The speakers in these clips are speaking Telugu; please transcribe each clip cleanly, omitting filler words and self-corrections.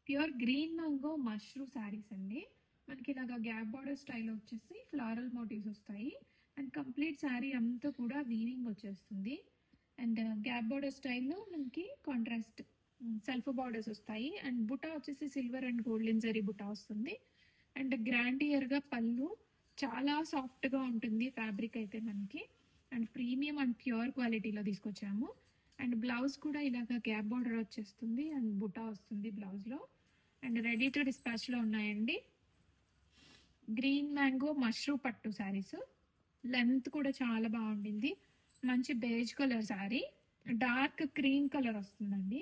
Pure green mango mashru saris అండి. మనకి ఇలాగా గ్యాప్ బార్డర్ స్టైల్ వచ్చేసి ఫ్లారల్ మోటివ్స్ వస్తాయి. అండ్ కంప్లీట్ శారీ అంతా కూడా వీవింగ్ వచ్చేస్తుంది. అండ్ గ్యాప్ బార్డర్ స్టైల్లో మనకి కాంట్రాస్ట్ సెల్ఫ్ బార్డర్స్ వస్తాయి. అండ్ బుటా వచ్చేసి silver and golden zari buta వస్తుంది. అండ్ గ్రాండియర్గా పళ్ళు చాలా సాఫ్ట్గా ఉంటుంది ఫ్యాబ్రిక్ అయితే మనకి. అండ్ ప్రీమియం అండ్ ప్యూర్ క్వాలిటీలో తీసుకొచ్చాము. అండ్ బ్లౌజ్ కూడా ఇలాగ గ్యాప్ బార్డర్ వచ్చేస్తుంది అండ్ బుటా వస్తుంది బ్లౌజ్లో. అండ్ రెడీ టు డిస్పాచ్లో ఉన్నాయండి. గ్రీన్ మ్యాంగో మష్రూ పట్టు శారీస్. లెంత్ కూడా చాలా బాగుండింది. మంచి beige colour sari, dark cream colour వస్తుందండి.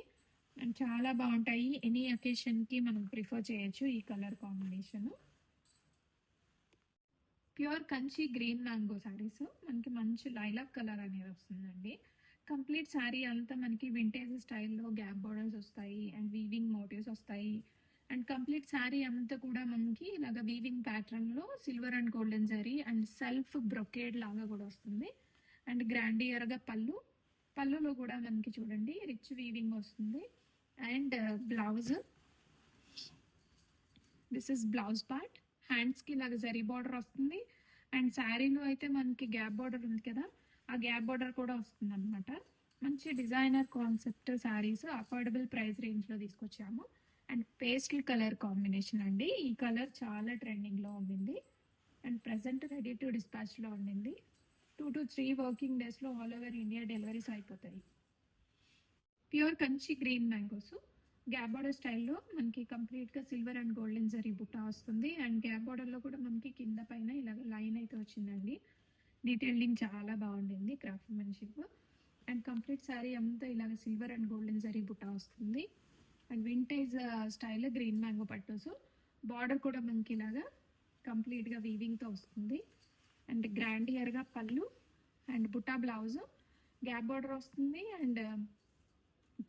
అండ్ చాలా బాగుంటాయి. ఎనీ అకేషన్కి మనం ప్రిఫర్ చేయొచ్చు ఈ colour combination. Pure Kanchi green mango saris. మనకి మంచి లైలాక్ కలర్ అనేది వస్తుందండి. కంప్లీట్ శారీ అంతా మనకి వింటేజ్ స్టైల్లో గ్యాప్ బార్డర్స్ వస్తాయి అండ్ వీవింగ్ మోటివ్స్ వస్తాయి. అండ్ కంప్లీట్ శారీ అంతా కూడా మనకి ఇలాగ వీవింగ్ ప్యాటర్న్లో silver and golden zari and self brocade లాగా కూడా వస్తుంది. అండ్ గ్రాండియర్గా పళ్ళులో కూడా మనకి చూడండి రిచ్ వీవింగ్ వస్తుంది. And blouse, this is blouse part. హ్యాండ్స్కి ఇలాగ జరీ బార్డర్ వస్తుంది. అండ్ శారీలో అయితే మనకి గ్యాప్ బార్డర్ ఉంది కదా, ఆ గ్యాప్ బార్డర్ కూడా వస్తుంది అనమాట. మంచి designer concept saris affordable price రేంజ్లో తీసుకొచ్చాము. అండ్ పేస్టల్ కలర్ కాంబినేషన్ అండి. ఈ కలర్ చాలా ట్రెండింగ్లో ఉండింది అండ్ ప్రజెంట్ రెడీ టు డిస్పాచ్లో ఉండింది. 2 to 3 వర్కింగ్ డేస్లో ఆల్ ఓవర్ ఇండియా డెలివరీస్ అయిపోతాయి. Pure Kanchi green mangoes gap border స్టైల్లో మనకి కంప్లీట్గా సిల్వర్ అండ్ గోల్డెన్ జరీ బుట్ట వస్తుంది. అండ్ గ్యాప్ బార్డర్లో కూడా మనకి కింద పైన ఇలాగ లైన్ అయితే వచ్చిందండి. డీటెయిలింగ్ చాలా బాగుండింది, క్రాఫ్ట్మెన్షిప్. అండ్ కంప్లీట్ శారీ అంతా ఇలాగ సిల్వర్ అండ్ గోల్డెన్ జరీ బుట్ట వస్తుంది. And vintage style green mango పట్టోస్. బార్డర్ కూడా మనకి ఇలాగా కంప్లీట్గా వీవింగ్తో వస్తుంది. అండ్ గ్రాండియర్గా పళ్ళు and Butta blouse, gap border వస్తుంది అండ్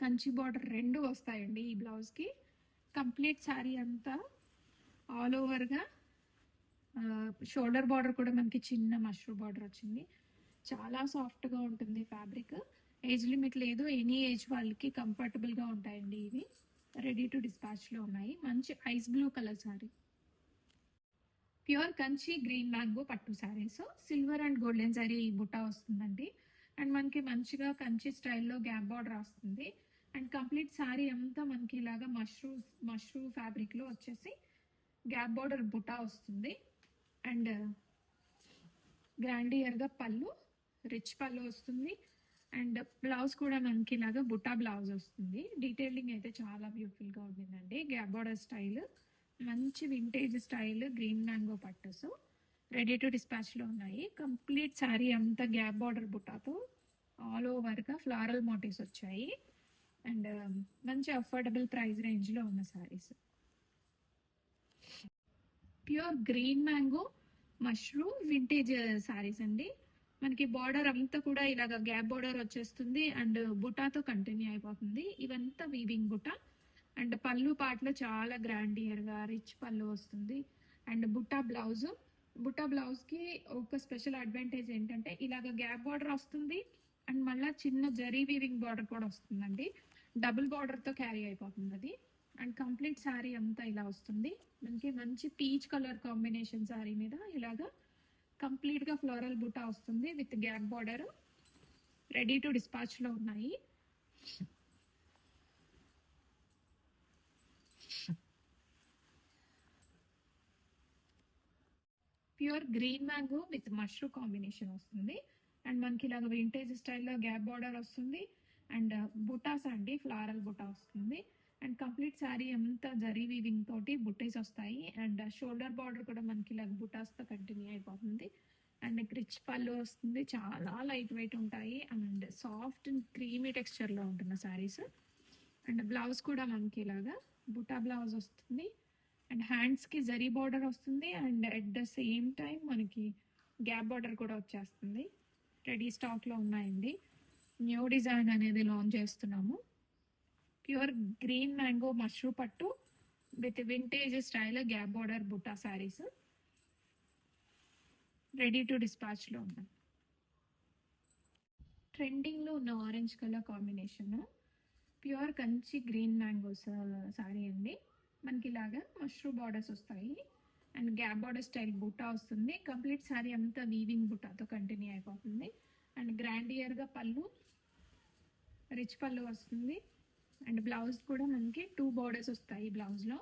కంచి బార్డర్ రెండు వస్తాయండి ఈ బ్లౌజ్కి. కంప్లీట్ శారీ అంతా ఆల్ ఓవర్గా షోల్డర్ బార్డర్ కూడా మనకి చిన్న మష్రూ బార్డర్ వచ్చింది. చాలా సాఫ్ట్గా ఉంటుంది ఫ్యాబ్రిక్. ఏజ్ లిమిట్ లేదు, ఎనీ ఏజ్ వాళ్ళకి కంఫర్టబుల్గా ఉంటాయండి ఇవి. రెడీ టు డిస్పాచ్లో ఉన్నాయి. మంచి ice blue colour sari. Pure Kanchi green mango పట్టు saris. Silver and golden sari బుట్టా వస్తుందండి. అండ్ మనకి మంచిగా కంచి స్టైల్లో గ్యాప్ బార్డర్ వస్తుంది. అండ్ కంప్లీట్ శారీ అంతా మనకి ఇలాగా మష్రూ ఫ్యాబ్రిక్లో వచ్చేసి గ్యాప్ బార్డర్ బుట్టా వస్తుంది. అండ్ గ్రాండియర్గా పళ్ళు, రిచ్ పళ్ళు వస్తుంది. అండ్ బ్లౌజ్ కూడా మనకి ఇలాగా బుట్టా బ్లౌజ్ వస్తుంది. డీటెయిలింగ్ అయితే చాలా బ్యూటిఫుల్గా ఉండిందండి. గ్యాప్ బార్డర్ స్టైల్, మంచి వింటేజ్ స్టైల్ గ్రీన్ మ్యాంగో పట్టస్ రెడీ టు డిస్పాచ్లో ఉన్నాయి. కంప్లీట్ శారీ అంతా గ్యాప్ బార్డర్ బుట్టాతో ఆల్ ఓవర్గా ఫ్లారల్ మోటివ్స్ వచ్చాయి. అండ్ మంచి అఫోర్డబుల్ ప్రైస్ రేంజ్లో ఉన్న saris. Pure green mango mashru vintage saris అండి. మనకి బార్డర్ అంతా కూడా ఇలాగ గ్యాప్ బార్డర్ వచ్చేస్తుంది అండ్ బుటాతో కంటిన్యూ అయిపోతుంది. ఇవంతా వీవింగ్ బుటా. అండ్ పళ్ళు పాటలో చాలా గ్రాండియర్గా రిచ్ పళ్ళు వస్తుంది. అండ్ బుట్టా బ్లౌజ్కి ఒక స్పెషల్ అడ్వాంటేజ్ ఏంటంటే ఇలాగ గ్యాప్ బార్డర్ వస్తుంది అండ్ మళ్ళీ చిన్న జరీ వీవింగ్ బార్డర్ కూడా వస్తుందండి. డబుల్ బార్డర్తో క్యారీ అయిపోతుంది అది. అండ్ కంప్లీట్ శారీ అంతా ఇలా వస్తుంది. మనకి మంచి పీచ్ కలర్ కాంబినేషన్ శారీ మీద ఇలాగా కంప్లీట్గా ఫ్లోరల్ బుటా వస్తుంది with gap border. Ready to డిస్పాచ్లో ఉన్నాయి. Pure green mango with mashru combination వస్తుంది. అండ్ మనకి ఇలాగ వింటేజ్ స్టైల్లో గ్యాప్ బార్డర్ వస్తుంది. అండ్ బుటాస్ అండి, ఫ్లారల్ బుటా వస్తుంది. అండ్ కంప్లీట్ శారీ అంతా జరీ వీవింగ్ తోటి బుట్టేస్ వస్తాయి. అండ్ షోల్డర్ బార్డర్ కూడా మనకి ఇలాగ బుటాస్తో కంటిన్యూ అయిపోతుంది. అండ్ రిచ్ పళ్ళు వస్తుంది. చాలా లైట్ వెయిట్ ఉంటాయి అండ్ సాఫ్ట్ అండ్ క్రీమీ టెక్స్చర్లో ఉంటున్న శారీస్. అండ్ బ్లౌజ్ కూడా మనకి ఇలాగా బుటా బ్లౌజ్ వస్తుంది. అండ్ హ్యాండ్స్కి జరీ బార్డర్ వస్తుంది. And at the same time మనకి గ్యాప్ బార్డర్ కూడా వచ్చేస్తుంది. రెడీ స్టాక్లో ఉన్నాయండి. న్యూ డిజైన్ అనేది లాంచ్ చేస్తున్నాము. ప్యూర్ గ్రీన్ మ్యాంగో మష్రూ పట్టు with vintage style gap border బుట్టా శారీస్ రెడీ టు డిస్పాచ్లో ఉన్నాయి. ట్రెండింగ్లో ఉన్న orange colour combination pure Kanchi green mangoes sari అండి. మనకి ఇలాగా మష్రూమ్ బార్డర్స్ వస్తాయి అండ్ గ్యాప్ బార్డర్ స్టైల్ బుట్టా వస్తుంది. కంప్లీట్ శారీ అంతా వీవింగ్ బుట్టాతో కంటిన్యూ అయిపోతుంది. అండ్ గ్రాండియర్గా పళ్ళు, రిచ్ పళ్ళు వస్తుంది. అండ్ బ్లౌజ్ కూడా మనకి 2 బార్డర్స్ వస్తాయి. బ్లౌజ్లో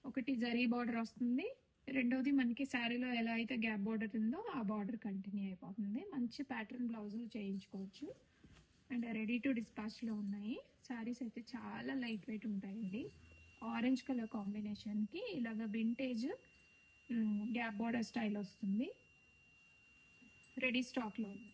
ఒకటి జరీ బార్డర్ వస్తుంది, రెండోది మనకి శారీలో ఎలా అయితే గ్యాప్ బార్డర్ ఉందో ఆ బార్డర్ కంటిన్యూ అయిపోతుంది. మంచి ప్యాటర్న్ బ్లౌజులు చేయించుకోవచ్చు. అండ్ రెడీ టు డిస్పాచ్లో ఉన్నాయి. శారీస్ అయితే చాలా లైట్ వెయిట్ ఉంటాయండి. ఆరెంజ్ కలర్ కాంబినేషన్కి ఇలాగ వింటేజ్ గ్యాప్ బార్డర్ స్టైల్ వస్తుంది. రెడీ స్టాక్లో ఉంది.